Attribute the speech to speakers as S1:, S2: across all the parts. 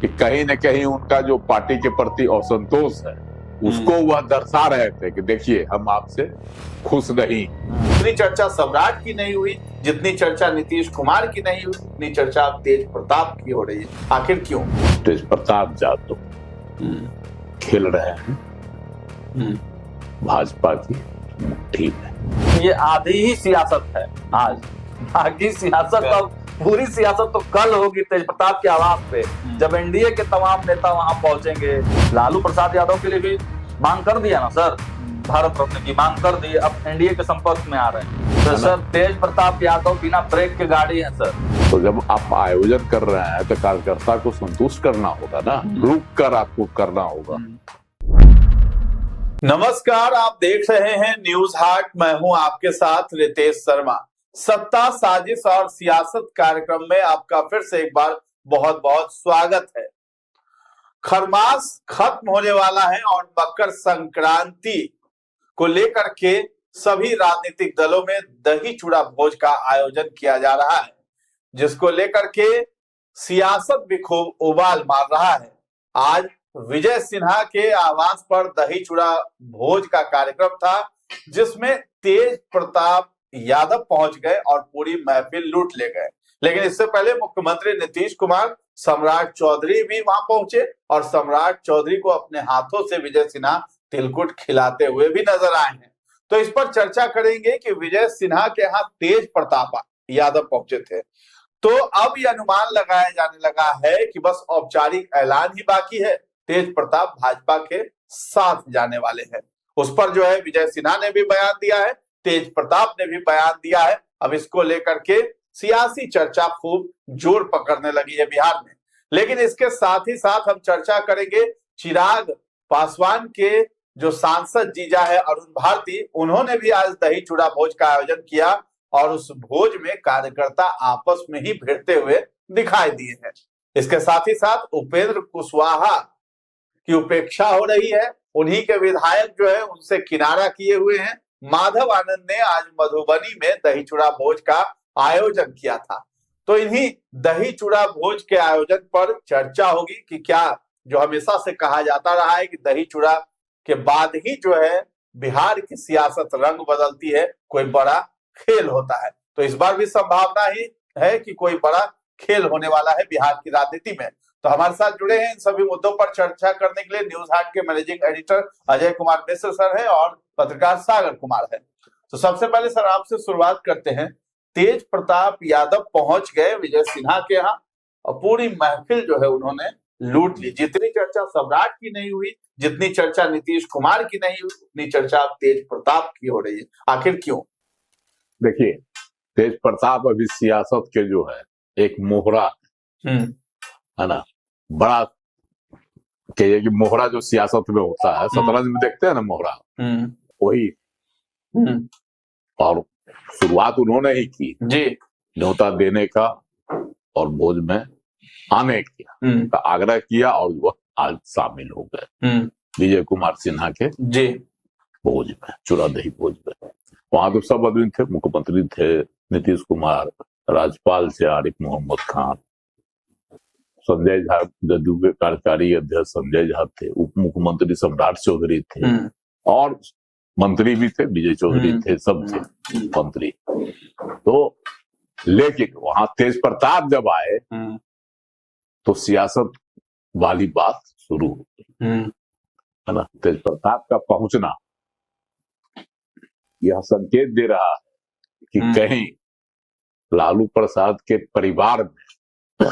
S1: कि कहीं न कहीं उनका जो पार्टी के प्रति असंतोष है उसको वह दर्शा रहे थे कि देखिए हम आपसे खुश नहीं।
S2: जितनी चर्चा सम्राट की नहीं हुई, जितनी चर्चा नीतीश कुमार की नहीं हुई, उतनी चर्चा तेज प्रताप की हो रही है। आखिर क्यों?
S1: तेज प्रताप यादव खेल रहे हैं भाजपा की मुट्ठी में।
S3: ये आधी ही सियासत है आज, बाकी सियासत अब पूरी सियासत तो कल होगी तेज प्रताप के आवाज पे, जब एनडीए के तमाम नेता वहां पहुंचेंगे। लालू प्रसाद यादव के लिए भी मांग कर दिया ना सर, भारत रत्न की मांग कर दी, अब एनडीए के संपर्क में आ रहे हैं। तो सर तेज प्रताप यादव बिना ब्रेक के गाड़ी है सर।
S1: तो जब आप आयोजन कर रहे हैं तो कार्यकर्ता को संतुष्ट करना होगा ना, रुक कर आपको करना होगा।
S2: नमस्कार, आप देख रहे हैं न्यूज हाट। मैं हूं आपके साथ रितेश शर्मा। सत्ता, साजिश और सियासत कार्यक्रम में आपका फिर से एक बार बहुत बहुत स्वागत है। खरमास खत्म होने वाला है और मकर संक्रांति को लेकर के सभी राजनीतिक दलों में दही चूड़ा भोज का आयोजन किया जा रहा है, जिसको लेकर के सियासत भी खूब उबाल मार रहा है। आज विजय सिन्हा के आवास पर दही चूड़ा भोज का कार्यक्रम था, जिसमें तेज प्रताप यादव पहुंच गए और पूरी महफिल लूट ले गए। लेकिन इससे पहले मुख्यमंत्री नीतीश कुमार, सम्राट चौधरी भी वहां पहुंचे और सम्राट चौधरी को अपने हाथों से विजय सिन्हा तिलकुट खिलाते हुए भी नजर आए हैं। तो इस पर चर्चा करेंगे कि विजय सिन्हा के यहाँ तेज प्रताप यादव पहुंचे थे, तो अब यह अनुमान लगाया जाने लगा है कि बस औपचारिक ऐलान ही बाकी है। तेज प्रताप भाजपा के साथ जाने वाले हैं। उस पर जो है विजय सिन्हा ने भी बयान दिया है, तेज प्रताप ने भी बयान दिया है। अब इसको लेकर के सियासी चर्चा खूब जोर पकड़ने लगी है बिहार में। लेकिन इसके साथ ही साथ हम चर्चा करेंगे चिराग पासवान के जो सांसद जीजा है अरुण भारती, उन्होंने भी आज दही चूड़ा भोज का आयोजन किया और उस भोज में कार्यकर्ता आपस में ही भिड़ते हुए दिखाई दिए हैं। इसके साथ ही साथ उपेंद्र कुशवाहा की उपेक्षा हो रही है, उन्हीं के विधायक जो है उनसे किनारा किए हुए हैं। माधव आनंद ने आज मधुबनी में दही चूड़ा भोज का आयोजन किया था। तो इन्हीं दही चूड़ा भोज के आयोजन पर चर्चा होगी कि क्या, जो हमेशा से कहा जाता रहा है कि दही चूड़ा के बाद ही जो है बिहार की सियासत रंग बदलती है, कोई बड़ा खेल होता है। तो इस बार भी संभावना ही है कि कोई बड़ा खेल होने वाला है बिहार की राजनीति में। तो हमारे साथ जुड़े हैं इन सभी मुद्दों पर चर्चा करने के लिए न्यूज हाट के managing editor Ajay Kumar Mishra sir हैं और पत्रकार सागर कुमार है। तो सबसे पहले सर आपसे शुरुआत करते हैं। तेज प्रताप यादव पहुंच गए विजय सिन्हा के यहाँ और पूरी महफिल जो है उन्होंने लूट ली। जितनी चर्चा सम्राट की नहीं हुई, जितनी चर्चा नीतीश कुमार की नहीं हुई, उतनी चर्चा तेज प्रताप की हो रही है। आखिर क्यों?
S1: देखिए, तेज प्रताप अभी सियासत के जो है एक मोहरा है ना, बड़ा कहिए कि मोहरा जो सियासत में होता है, शतरंज में देखते हैं ना मोहरा, वही। और शुरुआत उन्होंने ही की
S2: जी,
S1: न्योता देने का और भोज में आने का आग्रह किया और वह आज शामिल हो गए विजय कुमार सिन्हा के
S2: जी
S1: भोज में, चूड़ा दही भोज में। वहां तो सब आदमी थे, मुख्यमंत्री थे नीतीश कुमार, राज्यपाल से आरिफ मोहम्मद खान, संजय झा जदयू के कार्यकारी अध्यक्ष संजय झा थे, उप मुख्यमंत्री सम्राट चौधरी थे और मंत्री भी थे, विजय चौधरी थे, सब थे मंत्री। तो लेकिन वहां तेज प्रताप जब आए तो सियासत वाली बात शुरू हो गई, है ना। तेज प्रताप का पहुंचना यह संकेत दे रहा है कि कहीं लालू प्रसाद के परिवार में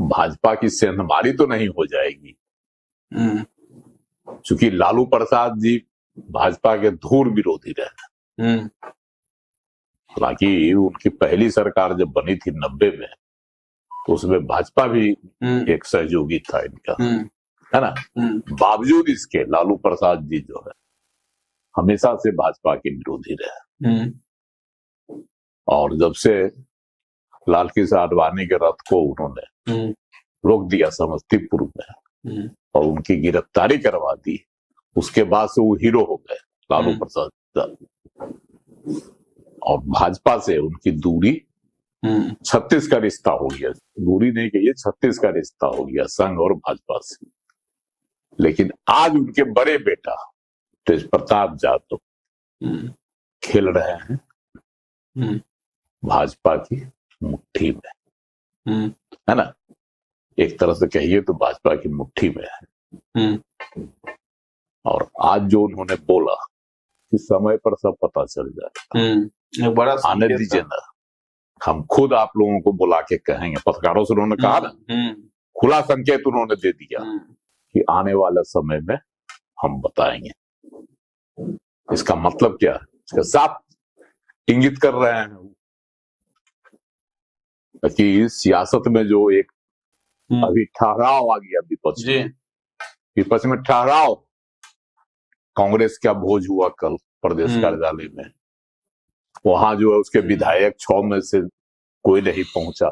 S1: भाजपा की सेंधमारी तो नहीं हो जाएगी, क्योंकि लालू प्रसाद जी भाजपा के धूर विरोधी रहे। हालांकि उनकी पहली सरकार जब बनी थी 90 में, तो उसमें भाजपा भी एक सहयोगी था इनका, है ना। बावजूद इसके लालू प्रसाद जी जो है हमेशा से भाजपा के विरोधी रहे और जब से लाल किशन आडवाणी के रथ को उन्होंने रोक दिया समस्तीपुर में और उनकी गिरफ्तारी करवा दी, उसके बाद से वो हीरो हो गए लालू प्रसाद और भाजपा से उनकी दूरी 36 का रिश्ता हो गया, दूरी नहीं कहिए, 36 का रिश्ता हो गया संघ और भाजपा से। लेकिन आज उनके बड़े बेटा तेज प्रताप यादव खेल रहे हैं भाजपा की मुट्ठी में, है ना, एक तरह से कहिए तो भाजपा की मुट्ठी में है। और आज जो उन्होंने बोला कि समय पर सब पता चल जाए,
S2: बड़ा
S1: आने दीजिए ना, हम खुद आप लोगों को बुला के कहेंगे। पत्रकारों से उन्होंने कहा ना, खुला संकेत उन्होंने दे दिया कि आने वाले समय में हम बताएंगे। इसका मतलब क्या है? इसका साफ इंगित कर रहे हैं कि सियासत में जो एक अभी ठहराव आ गया विपक्ष में ठहराव। कांग्रेस का भोज हुआ कल प्रदेश कार्यालय में, वहां जो है उसके विधायक 6 में से कोई नहीं पहुंचा,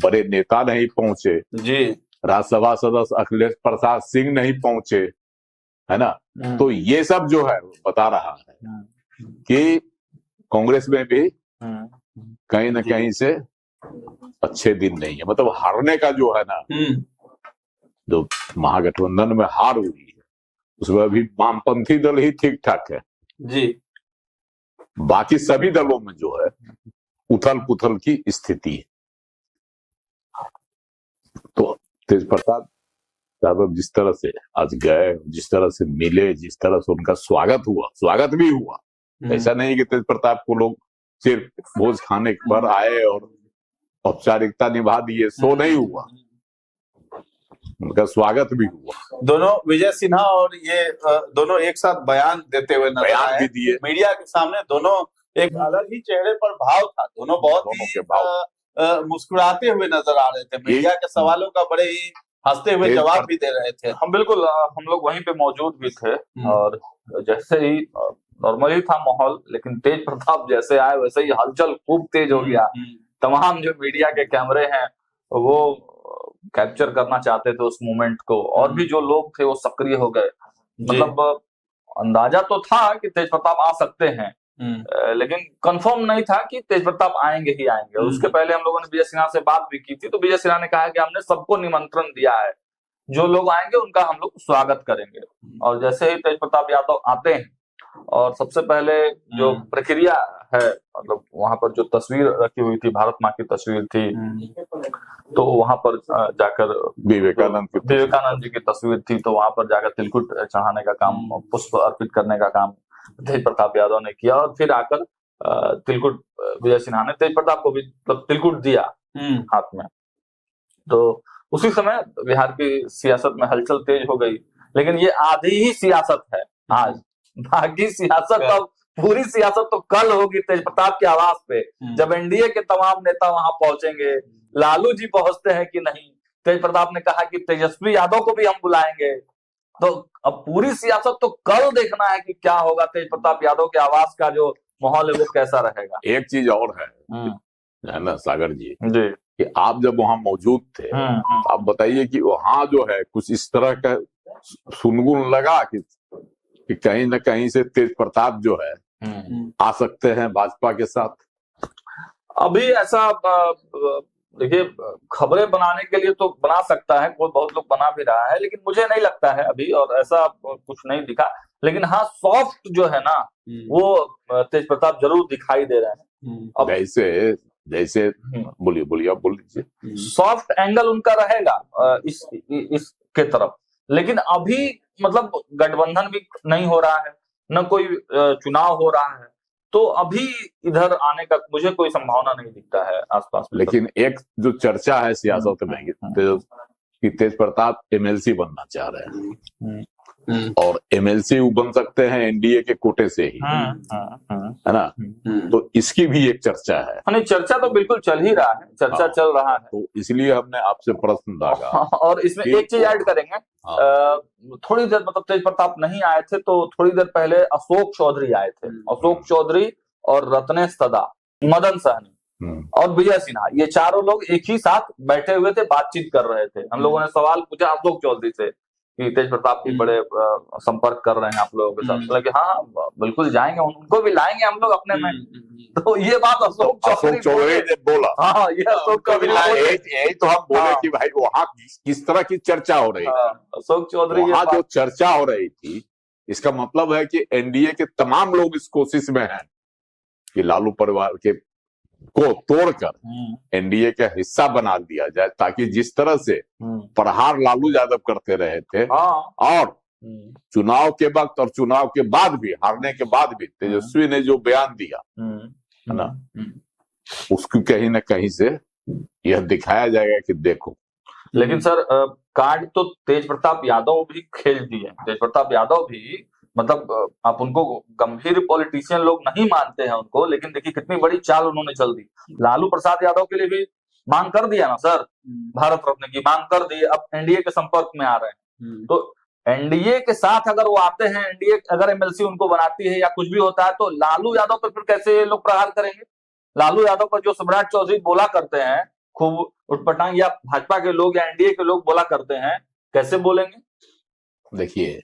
S1: बड़े नेता नहीं पहुंचे
S2: जी,
S1: राज्यसभा सदस्य अखिलेश प्रसाद सिंह नहीं पहुंचे, है ना। तो ये सब जो है बता रहा है कि कांग्रेस में भी कहीं ना कहीं से अच्छे दिन नहीं है। मतलब हारने का जो है ना, जो महागठबंधन में हार हुई है उसमें अभी वामपंथी दल ही ठीक ठाक है
S2: जी,
S1: बाकी सभी दलों में जो है उथल पुथल की स्थिति है। तो तेज प्रताप यादव जिस तरह से आज गए, जिस तरह से मिले, जिस तरह से उनका स्वागत भी हुआ, ऐसा नहीं कि तेज प्रताप को लोग सिर्फ भोज खाने पर आए और औपचारिकता निभा दिए, सो नहीं हुआ, उनका स्वागत भी हुआ।
S2: दोनों विजय सिन्हा और ये दोनों एक साथ बयान देते हुए नजर
S1: बयान
S2: आए
S1: भी दिए
S2: मीडिया के सामने। दोनों एक अलग ही चेहरे पर भाव था, दोनों बहुत ही मुस्कुराते हुए नजर आ रहे थे। मीडिया के सवालों का बड़े ही हंसते हुए जवाब भी दे रहे थे।
S3: हम बिल्कुल, हम लोग वहीं पे मौजूद भी थे और जैसे ही नॉर्मली था माहौल, लेकिन तेज प्रताप जैसे आए वैसे ही हलचल खूब तेज हो गया। तमाम जो मीडिया के कैमरे हैं वो कैप्चर करना चाहते थे उस मोमेंट को, और भी जो लोग थे वो सक्रिय हो गए। मतलब अंदाजा तो था कि तेज प्रताप आ सकते हैं, लेकिन कंफर्म नहीं था कि तेज प्रताप आएंगे ही आएंगे। उसके पहले हम लोगों ने विजय सिन्हा से बात भी की थी, तो विजय सिन्हा ने कहा कि हमने सबको निमंत्रण दिया है, जो लोग आएंगे उनका हम लोग स्वागत करेंगे। और जैसे ही तेज प्रताप यादव आते हैं और सबसे पहले जो प्रक्रिया है, मतलब वहां पर जो तस्वीर रखी हुई थी, भारत माँ की तस्वीर थी, तो वहां पर जाकर विवेकानंद जी की तस्वीर थी, तो वहां पर जाकर तिलकुट चढ़ाने का काम, पुष्प अर्पित करने का काम तेज प्रताप यादव ने किया। और फिर आकर तिलकुट विजय सिन्हा ने तेज प्रताप को भी तिलकुट दिया हाथ में। तो उसी समय बिहार की सियासत में हलचल तेज हो गई। लेकिन ये आधी ही सियासत है आज, बाकी सियासत अब पूरी सियासत तो कल होगी तेज प्रताप के आवास पे, जब एनडीए के तमाम नेता वहां पहुंचेंगे। लालू जी पहुंचते हैं कि नहीं, तेज प्रताप ने कहा कि तेजस्वी यादव को भी हम बुलाएंगे। तो अब पूरी सियासत तो कल देखना है कि क्या होगा, तेज प्रताप यादव के आवास का जो माहौल है वो कैसा रहेगा।
S1: एक चीज और है ना सागर जी, कि आप जब वहां मौजूद थे, आप बताइए कि वहां जो है कुछ इस तरह का सुनगुन लगा कि कहीं ना कहीं से तेज प्रताप जो है आ सकते हैं भाजपा के साथ।
S3: अभी ऐसा देखिए, खबरें बनाने के लिए तो बना सकता है, बहुत लोग बना भी रहा है, लेकिन मुझे नहीं लगता है अभी, और ऐसा कुछ नहीं दिखा। लेकिन हाँ, सॉफ्ट जो है ना वो तेज प्रताप जरूर दिखाई दे रहे हैं।
S1: अब जैसे बोलिए आप बोल लीजिए।
S3: सॉफ्ट एंगल उनका रहेगा इसके तरफ, लेकिन अभी मतलब गठबंधन भी नहीं हो रहा है, न कोई चुनाव हो रहा है, तो अभी इधर आने का मुझे कोई संभावना नहीं दिखता है आसपास में।
S1: लेकिन एक जो चर्चा है सियासत में कि तेज प्रताप एमएलसी बनना चाह रहे हैं, और एमएलसी बन सकते हैं एनडीए के कोटे से ही, है ना। तो इसकी भी एक चर्चा है।
S3: चर्चा तो बिल्कुल चल ही रहा है, चर्चा चल रहा है।
S1: तो इसलिए हमने आपसे प्रश्न दागा।
S3: और इसमें एक चीज ऐड करेंगे, थोड़ी देर मतलब तेज प्रताप नहीं आए थे, तो थोड़ी देर पहले अशोक चौधरी आए थे। अशोक चौधरी और रत्नेश सदा, मदन सहनी और विजय सिन्हा, ये चारों लोग एक ही साथ बैठे हुए थे, बातचीत कर रहे थे। हम लोगों ने सवाल पूछा अशोक चौधरी से कि तेज प्रताप भी बड़े संपर्क कर रहे हैं आप लोगों के साथ, कि हाँ बिल्कुल जाएंगे, उनको भी लाएंगे हम लोग अपने में। तो ये बात अशोक
S1: चौधरी ने बोला।
S3: हाँ, ये अशोक चौधरी
S1: यही तो हम बोले कि भाई वहाँ किस तरह की चर्चा हो रही थी।
S3: अशोक चौधरी
S1: वहाँ जो चर्चा हो रही थी, इसका मतलब है कि एनडीए के तमाम लोग इस कोशिश में हैं कि लालू परिवार के को तोड़कर एनडीए का हिस्सा बना दिया जाए, ताकि जिस तरह से प्रहार लालू यादव करते रहे थे और चुनाव के वक्त और चुनाव के बाद भी, हारने के बाद भी तेजस्वी ने जो बयान दिया है ना, उसकी कहीं ना कहीं से यह दिखाया जाएगा कि देखो।
S3: लेकिन सर कार्ड तो तेज प्रताप यादव भी खेल दिए। तेज प्रताप यादव भी, मतलब आप उनको गंभीर पॉलिटिशियन लोग नहीं मानते हैं उनको, लेकिन देखिए कितनी बड़ी चाल उन्होंने चल दी। लालू प्रसाद यादव के लिए भी मांग कर दिया ना सर, भारत रत्न की मांग कर दी, अब एनडीए के संपर्क में आ रहे हैं। तो एनडीए के साथ अगर वो आते हैं, एनडीए अगर एमएलसी उनको बनाती है या कुछ भी होता है, तो लालू यादव पर फिर कैसे ये लोग प्रहार करेंगे? लालू यादव पर जो सम्राट चौधरी बोला करते हैं, खूब उठपटांग, या भाजपा के लोग या एनडीए के लोग बोला करते हैं, कैसे बोलेंगे?
S1: देखिए,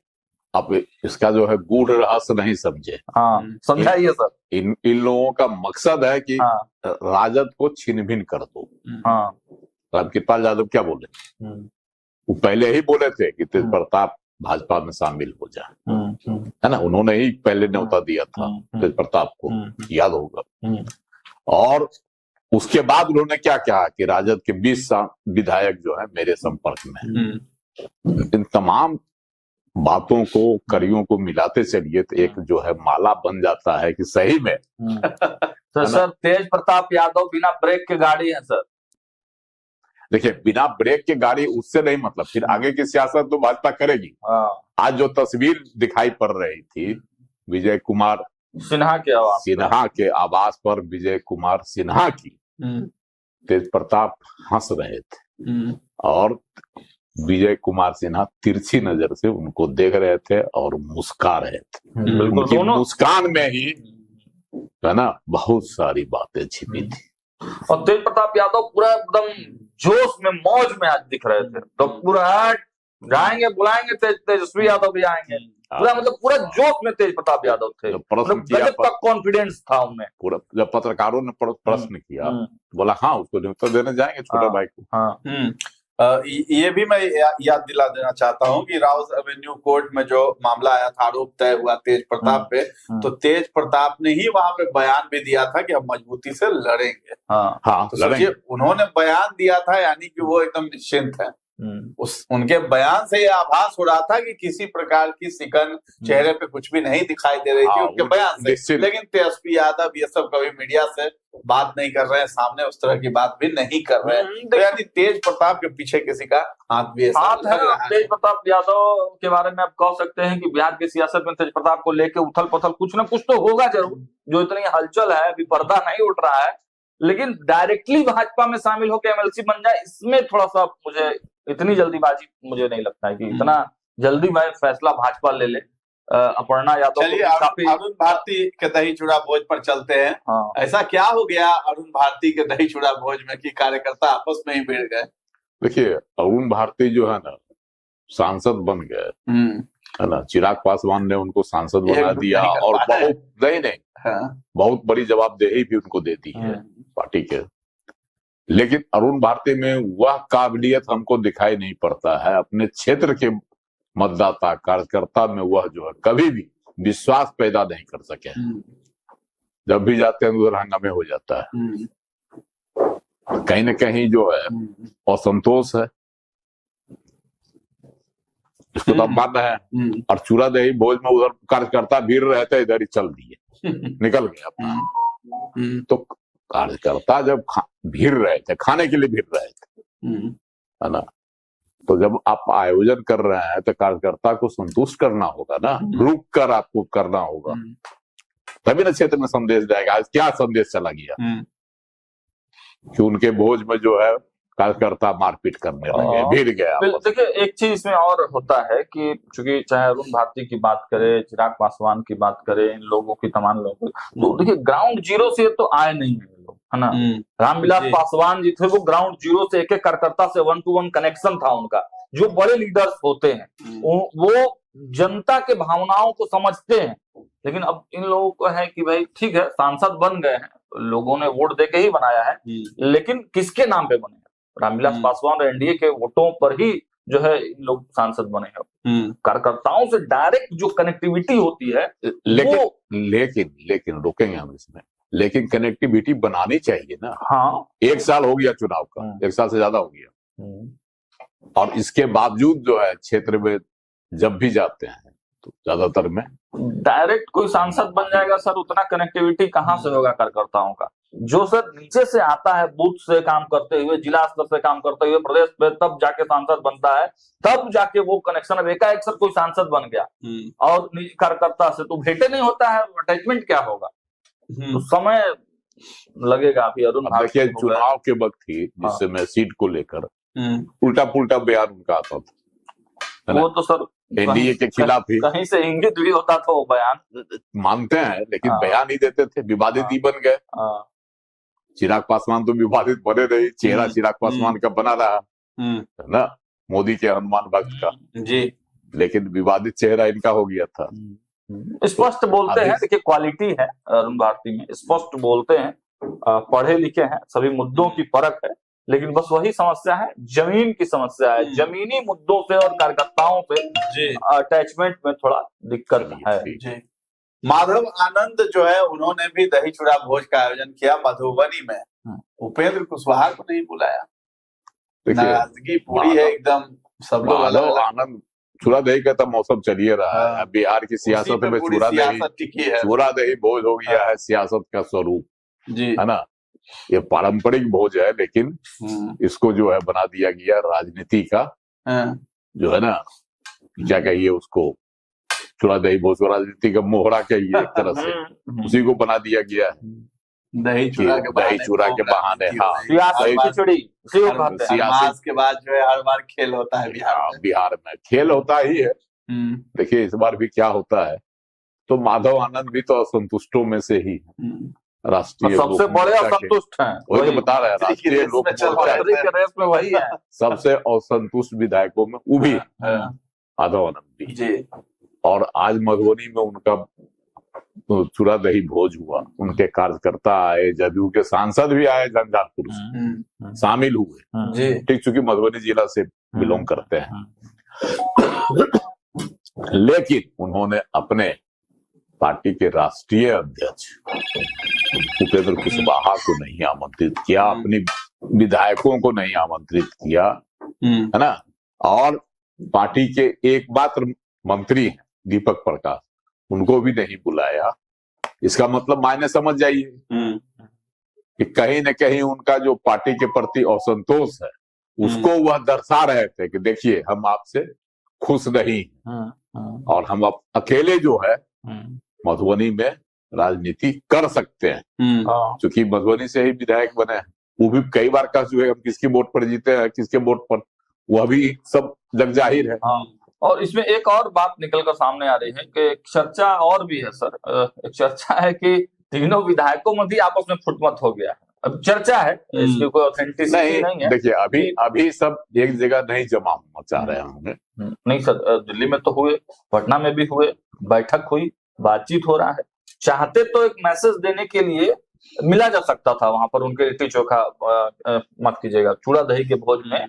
S1: आप इसका जो है गूढ़ रहस्य नहीं समझे।
S3: हाँ, समझाइए सर।
S1: इन लोगों का मकसद है कि राजद को छिन भिन कर दो।
S3: हाँ,
S1: रामकृपाल यादव क्या बोले? वो पहले ही बोले थे कि तेज प्रताप भाजपा में शामिल हो जाए, है ना, उन्होंने ही पहले न्योता दिया था तेज प्रताप को, याद होगा। और उसके बाद उन्होंने क्या कहा कि राजद के 20 विधायक जो है मेरे संपर्क में हैं। इन तमाम बातों को, कड़ियों को मिलाते चलिए तो एक जो है माला बन जाता है कि सही में
S3: तो सर तेज प्रताप यादव बिना ब्रेक के गाड़ी है सर।
S1: देखिए, बिना ब्रेक के गाड़ी, उससे नहीं मतलब, फिर आगे की सियासत तो भाजपा करेगी। आज जो तस्वीर दिखाई पड़ रही थी विजय कुमार
S3: सिन्हा के
S1: आवास पर विजय कुमार सिन्हा की, तेज प्रताप हंस रहे थे और विजय कुमार सिन्हा तिरछी नजर से उनको देख रहे थे और मुस्का रहे थे। उनकी मुस्कान में ही, है ना, बहुत सारी बातें छिपी थी।
S3: और तेज प्रताप यादव पूरा एकदम जोश में, मौज में आज दिख रहे थे। तो पूरा जाएंगे, बुलाएंगे, तेजस्वी यादव भी आएंगे, पूरा मतलब पूरा जोश में तेज प्रताप यादव थे। गजब का कॉन्फिडेंस था उनमें।
S1: पूरा जब पत्रकारों ने प्रश्न किया, बोला हाँ उसको न्योता देने जाएंगे छोटे भाई को।
S2: ये भी मैं याद दिला देना चाहता हूँ कि राउस एवेन्यू कोर्ट में जो मामला आया था, आरोप तय हुआ तेज प्रताप पे, तो तेज प्रताप ने ही वहां पे बयान भी दिया था कि हम मजबूती से लड़ेंगे। तो सोचिए, उन्होंने बयान दिया था, यानी कि वो एकदम निश्चिंत है। उनके बयान से ये आभास हो रहा था कि किसी प्रकार की सिकन चेहरे पे कुछ भी नहीं दिखाई दे रही थी उनके बयान से। लेकिन तेजस्वी यादव ये सब कभी मीडिया से बात नहीं कर रहे हैं, सामने उस तरह की बात भी नहीं कर रहे हैं। तो यानी तेज प्रताप के पीछे किसी का हाथ भी
S3: है। तेज प्रताप यादव के बारे में आप कह सकते हैं कि बिहार की सियासत में तेज प्रताप को लेकर उथल पुथल कुछ ना कुछ तो होगा जरूर। जो इतनी हलचल है, अभी पर्दा नहीं उठ रहा है, लेकिन डायरेक्टली भाजपा में शामिल होकर एमएलसी बन जाए, इसमें थोड़ा सा मुझे इतनी जल्दीबाजी मुझे नहीं लगता है कि इतना जल्दी में फैसला भाजपा ले ले। अपर्णा यादव,
S2: चलिए अरुण भारती के दही चूड़ा भोज पर चलते हैं। ऐसा क्या हो गया अरुण भारती के दही चूड़ा भोज में कि कार्यकर्ता आपस में ही भिड़ गए?
S1: देखिए, अरुण भारती जो है ना, सांसद बन गए, है ना, चिराग पासवान ने उनको सांसद बना दिया और बहुत बहुत बड़ी जवाबदेही भी उनको दे दी है पार्टी के। लेकिन अरुण भारती में वह काबिलियत हमको दिखाई नहीं पड़ता है। अपने क्षेत्र के मतदाता कार्यकर्ता में वह जो है कभी भी विश्वास पैदा नहीं कर सके। जब भी जाते हैं उधर हंगामे हो जाता है, कहीं न कहीं जो है असंतोष है, इसको तो मानना है। और चूड़ा दही भोज में उधर कार्यकर्ता भीड़ रहे थे, इधर ही चल दिए, निकल गए अपना। तो कार्यकर्ता जब भीड़ रहे थे, खाने के लिए भीड़ रहे थे, है ना, तो जब आप आयोजन कर रहे हैं तो कार्यकर्ता को संतुष्ट करना होगा ना, रुक कर आपको करना होगा, तभी ना क्षेत्र में संदेश जाएगा। आज क्या संदेश चला गया कि उनके भोज में जो है कार्यकर्ता मारपीट करने लगे, भीड़ गया।
S3: देखिए, एक चीज इसमें और होता है कि चूंकि चाहे अरुण भारती की बात करें, चिराग पासवान की बात करें, इन लोगों की, तमाम लोगों की, तो देखिए ग्राउंड जीरो से तो आए नहीं है लोग, है ना। रामविलास पासवान जी थे, वो ग्राउंड जीरो से एक एक कार्यकर्ता से 1-to-1 कनेक्शन था उनका। जो बड़े लीडर्स होते हैं वो जनता के भावनाओं को समझते हैं। लेकिन अब इन लोगों को है कि भाई ठीक है, सांसद बन गए हैं, लोगों ने वोट देके ही बनाया है, लेकिन किसके नाम पे बने हैं? रामविलास पासवान और एनडीए के वोटों पर ही जो है इन लोग सांसद बने हैं। कार्यकर्ताओं से डायरेक्ट जो कनेक्टिविटी होती है,
S1: लेकिन रुकेंगे हम इसमें, लेकिन कनेक्टिविटी बनानी चाहिए ना।
S3: हाँ,
S1: 1 साल हो गया चुनाव का, 1 साल से ज्यादा हो गया, और इसके बावजूद जो है क्षेत्र में जब भी जाते हैं तो ज्यादातर में
S3: डायरेक्ट कोई सांसद बन जाएगा सर, उतना कनेक्टिविटी कहाँ से होगा कार्यकर्ताओं का? जो सर नीचे से आता है, बूथ से काम करते हुए, जिला स्तर से काम करते हुए, प्रदेश पे, तब जाके सांसद बनता है, तब जाके वो कनेक्शन। अब एकाएक सर कोई सांसद बन गया और निजी कार्यकर्ता से तो भेंटे नहीं होता है, अटैचमेंट क्या होगा? तो समय लगेगा। अभी अरुण
S1: देखिए, चुनाव के वक्त ही जिस समय सीट को लेकर उल्टा पुल्टा बयान उनका आता था,
S3: वो तो सर
S1: एनडीए के खिलाफ ही,
S3: कहीं से इंगित भी होता था वो बयान,
S1: मानते हैं, लेकिन बयान ही देते थे, विवादित ही बन गए। चिराग पासवान तो विवादित बने रहे, चेहरा चिराग पासवान का बना रहा है ना, मोदी के हनुमान भक्त का
S3: जी,
S1: लेकिन विवादित चेहरा इनका हो गया था।
S3: स्पष्ट बोलते हैं, देखिए क्वालिटी है अरुण भारती में, स्पष्ट बोलते हैं, पढ़े लिखे हैं, सभी मुद्दों की परख है, लेकिन बस वही समस्या है, जमीन की समस्या है, जमीनी मुद्दों से और कार्यकर्ताओं से अटैचमेंट में थोड़ा दिक्कत है
S2: जी। माधव आनंद जो है, उन्होंने भी दही चूड़ा भोज का आयोजन किया मधुबनी में, उपेंद्र कुशवाहा को नहीं बुलाया, नाराजगी पूरी है एकदम। सब लोग
S1: माधव आनंद, चूड़ा दही का तो मौसम चलिए रहा है, बिहार की सियासत में चूड़ा दही भोज हो गया है सियासत का स्वरूप
S3: जी,
S1: है ना। ये पारंपरिक भोज है, लेकिन इसको जो है बना दिया गया राजनीति का, जो है ना, क्या कहिए उसको, चूड़ा दही भोज को राजनीति का मोहरा कहिए एक तरह से, उसी को बना दिया गया है,
S2: दही चूड़ा
S1: के बहाने। हाँ,
S2: सियासत के बाद जो है हर बार खेल होता है
S1: बिहार में खेल होता ही है। देखिए इस बार भी क्या होता है, तो माधव आनंद भी तो असंतुष्टों में से ही राष्ट्रीय
S3: सबसे बड़े असंतुष्ट हैं,
S1: वही तो बता रहे हैं, राष्ट्रीय लोक
S3: रेस में वही है,
S1: सबसे असंतुष्ट विधायकों में वो भी माधव आनंद भी। और आज मधुबनी में उनका चूड़ा दही भोज हुआ, उनके कार्यकर्ता आए, जदयू के सांसद भी आए, झंझारपुर से शामिल हुए, ठीक, चूंकि मधुबनी जिला से बिलोंग करते हैं, लेकिन उन्होंने अपने पार्टी के राष्ट्रीय अध्यक्ष उपेंद्र कुशवाहा को नहीं आमंत्रित किया, अपनी विधायकों को नहीं आमंत्रित किया, है ना, और पार्टी के एकमात्र मंत्री दीपक प्रकाश, उनको भी नहीं बुलाया। इसका मतलब मायने समझ जाइए कि कहीं न कहीं उनका जो पार्टी के प्रति असंतोष है, उसको वह दर्शा रहे थे कि देखिए हम आपसे खुश नहीं, और हम अब अकेले जो है मधुबनी में राजनीति कर सकते हैं, क्योंकि मधुबनी से ही विधायक बने हैं। वो भी कई बार कह चुके हम किसके वोट पर जीते हैं, किसके वोट पर, वह भी सब जग जाहिर है।
S3: और इसमें एक और बात निकल कर सामने आ रही है कि चर्चा और भी है सर, एक चर्चा है कि तीनों विधायकों में भी आपस में फुटमत हो गया है। अब चर्चा है, इसकी कोई ऑथेंटिसिटी नहीं है।
S1: देखिए अभी सब एक जगह नहीं जमा होना चाह रहे होंगे।
S3: नहीं सर, दिल्ली में तो हुए, पटना में भी हुए, बैठक हुई, बातचीत हो रहा है। चाहते तो एक मैसेज देने के लिए मिला जा सकता था वहां पर, उनके लिट्टी चोखा मत कीजिएगा, चूड़ा दही के भोज में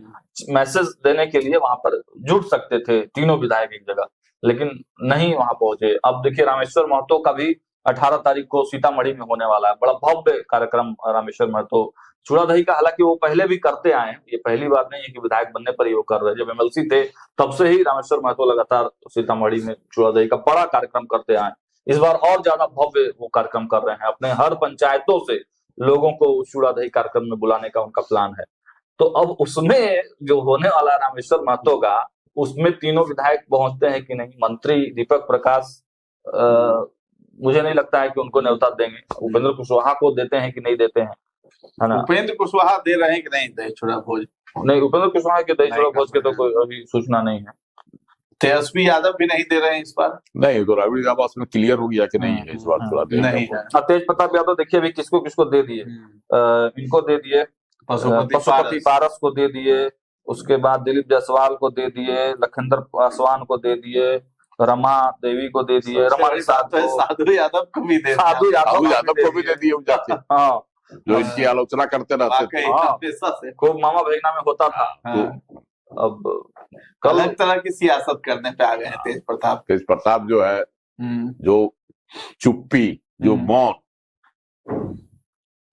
S3: मैसेज देने के लिए वहां पर जुट सकते थे तीनों विधायक एक जगह, लेकिन नहीं वहां पहुंचे। अब देखिए रामेश्वर महतो का भी 18 तारीख को सीतामढ़ी में होने वाला है, बड़ा भव्य कार्यक्रम रामेश्वर महतो चूड़ा दही का। हालांकि वो पहले भी करते आए हैं, ये पहली बार नहीं है कि विधायक बनने पर ही वो कर रहे हैं। जब एमएलसी थे तब से ही रामेश्वर महतो लगातार सीतामढ़ी में चूड़ा दही का बड़ा कार्यक्रम करते आए। इस बार और ज्यादा भव्य वो कार्यक्रम कर रहे हैं, अपने हर पंचायतों से लोगों को चूड़ा दही कार्यक्रम में बुलाने का उनका प्लान है। तो अब उसमें जो होने वाला रामेश्वर महतो का, उसमें तीनों विधायक पहुंचते हैं कि नहीं। मंत्री दीपक प्रकाश मुझे नहीं लगता है कि उनको न्योता देंगे। उपेंद्र कुशवाहा को देते हैं कि नहीं देते हैं, है ना।
S2: उपेंद्र कुशवाहा दे रहे हैं कि नहीं दही चूड़ा भोज?
S3: नहीं, उपेंद्र कुशवाहा के दही चूड़ा भोज के तो कोई अभी सूचना नहीं है।
S2: तेजस्वी यादव भी नहीं दे रहे हैं इस बार?
S1: नहीं, तो राबड़ी आवास में क्लियर हो गया कि नहीं है इस बार चूड़ा दही
S2: नहीं है।
S3: तेज प्रताप यादव देखिए अभी किसको किसको दे दिए, इनको दे दिए, पशुपति पारस को दे दिए, उसके बाद दिलीप जायसवाल को दे दिए, लखिंदर पासवान को दे दिए, रमा देवी को दे दिए, रमा प्रसाद को,
S2: साधु यादव को भी दे दिया।
S3: साधु
S1: यादव को भी दे दिए जाके,
S3: हाँ,
S1: जो इनकी आलोचना करते रहते थे।
S2: वाकई
S3: हाँ।
S2: हमेशा से
S3: खूब मामा भगना में होता था।
S2: हाँ।
S3: अब कल
S2: अलग तरह की सियासत करने पे आ गए हैं तेज प्रताप।
S1: तेज प्रताप जो है, जो चुप्पी, जो मौन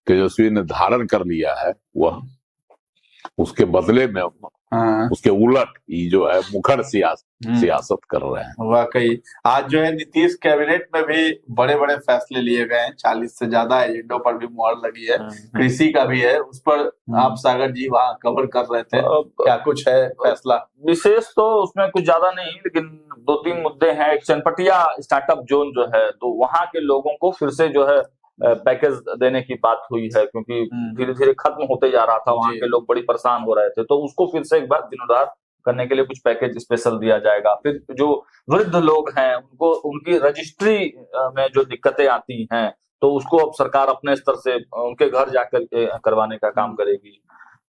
S1: तेजस्वी ने धारण कर लिया है, वह उसके बदले में उसके उलट ये जो है मुखर सियासत कर रहे हैं।
S2: वाकई आज जो है नीतीश कैबिनेट में भी बड़े बड़े फैसले लिए गए हैं, 40 से ज्यादा एजेंडों पर भी मुहर लगी है, कृषि का भी है, उस पर आप सागर जी वहाँ कवर कर रहे थे, क्या कुछ है फैसला?
S3: विशेष तो उसमें कुछ ज्यादा नहीं, लेकिन 2-3 मुद्दे हैं। एक चनपटिया स्टार्टअप जोन जो है, तो वहाँ के लोगों को फिर से जो है पैकेज देने की बात हुई है, क्योंकि धीरे धीरे खत्म होते जा रहा था, वहाँ के लोग बड़ी परेशान हो रहे थे, तो उसको फिर से एक बार जीर्णोद्धार करने के लिए कुछ पैकेज स्पेशल दिया जाएगा। फिर जो वृद्ध लोग हैं उनको उनकी रजिस्ट्री में जो दिक्कतें आती हैं, तो उसको अब सरकार अपने स्तर से उनके घर जाकर करवाने का काम करेगी।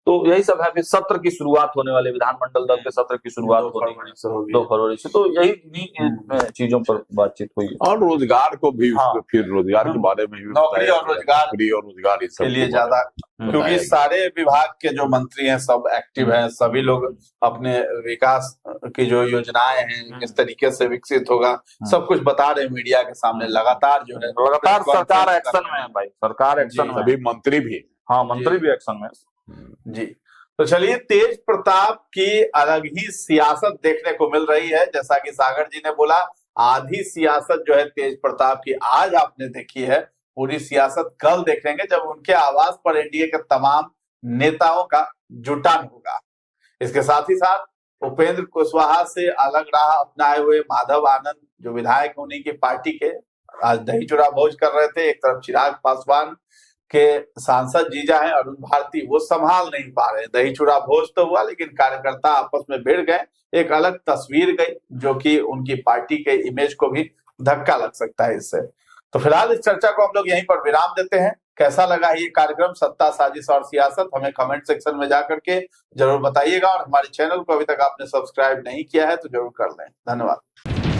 S3: तो यही सब है। फिर सत्र की शुरुआत होने वाली, विधानमंडल दल के सत्र की शुरुआत 2 फरवरी से, तो यही इन्हीं चीजों पर बातचीत हुई।
S1: और रोजगार को भी, फिर रोजगार के बारे में भी,
S2: नौकरी और रोजगार
S1: इस सब
S2: के लिए ज्यादा, क्योंकि सारे विभाग के जो मंत्री हैं सब एक्टिव हैं, सभी लोग अपने विकास की जो योजनाएं हैं किस तरीके से विकसित होगा सब कुछ बता रहे हैं मीडिया के सामने। लगातार जो है
S3: सरकार एक्शन में है भाई, सरकार एक्शन में,
S1: सभी मंत्री भी,
S3: हाँ मंत्री भी एक्शन में
S2: जी। तो चलिए, तेज प्रताप की अलग ही सियासत देखने को मिल रही है। जैसा कि सागर जी ने बोला, आधी सियासत जो है तेज प्रताप की आज आपने देखी है, पूरी सियासत कल देखेंगे जब उनके आवास पर एनडीए के तमाम नेताओं का जुटान होगा। इसके साथ ही साथ उपेंद्र कुशवाहा से अलग राह अपनाए हुए माधव आनंद जो विधायक उन्हीं की पार्टी के, आज दही चूड़ा भोज कर रहे थे। एक तरफ चिराग पासवान के सांसद जीजा हैं अरुण भारती, वो संभाल नहीं पा रहे। दही चूड़ा भोज तो हुआ, लेकिन कार्यकर्ता आपस में भिड़ गए, एक अलग तस्वीर गई जो कि उनकी पार्टी के इमेज को भी धक्का लग सकता है इससे। तो फिलहाल इस चर्चा को हम लोग यहीं पर विराम देते हैं। कैसा लगा ये कार्यक्रम सत्ता, साजिश और सियासत, हमें कमेंट सेक्शन में जाकर के जरूर बताइएगा, और हमारे चैनल को अभी तक आपने सब्सक्राइब नहीं किया है तो जरूर कर लें। धन्यवाद।